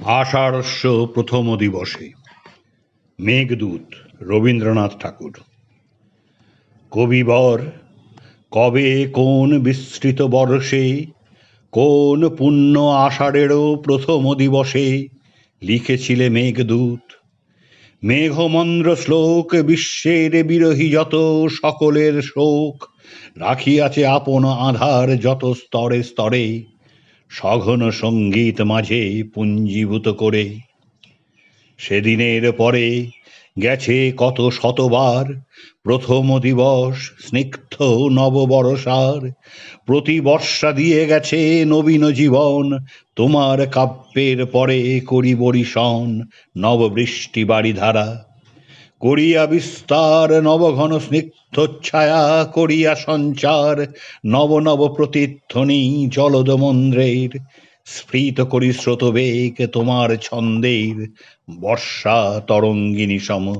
আষাঢ়স্য প্রথম দিবসে। মেঘদূত রবীন্দ্রনাথ ঠাকুর। কবিবর কবে কোন বিস্তৃত বর্ষে, কোন পুণ্য আষাঢ়েরও প্রথম দিবসে লিখেছিলে মেঘদূত। মেঘমন্দ্র শ্লোক বিশ্বের বিরহী যত সকলের শোক রাখিয়াছে আপন আধার যত স্তরে স্তরে, সঘন সঙ্গীত মাঝে পুঞ্জীভূত করে। সেদিনের পরে গেছে কত শতবার, প্রথম দিবস স্নিগ্ধ নববর্ষার, প্রতি বর্ষা দিয়ে গেছে নবীন জীবন, তোমার কাব্যের পরে করি বরিশন নববৃষ্টি বাড়িধারা। করিয়া বিস্তার নবঘন স্নিগ্ধ ছায়া, করিয়া সঞ্চার নব নব প্রতিধ্বনি জলদ মন্দ্রের, স্ফীত করি স্রোতবেগ তোমার ছন্দের বর্ষা তরঙ্গিনী সম।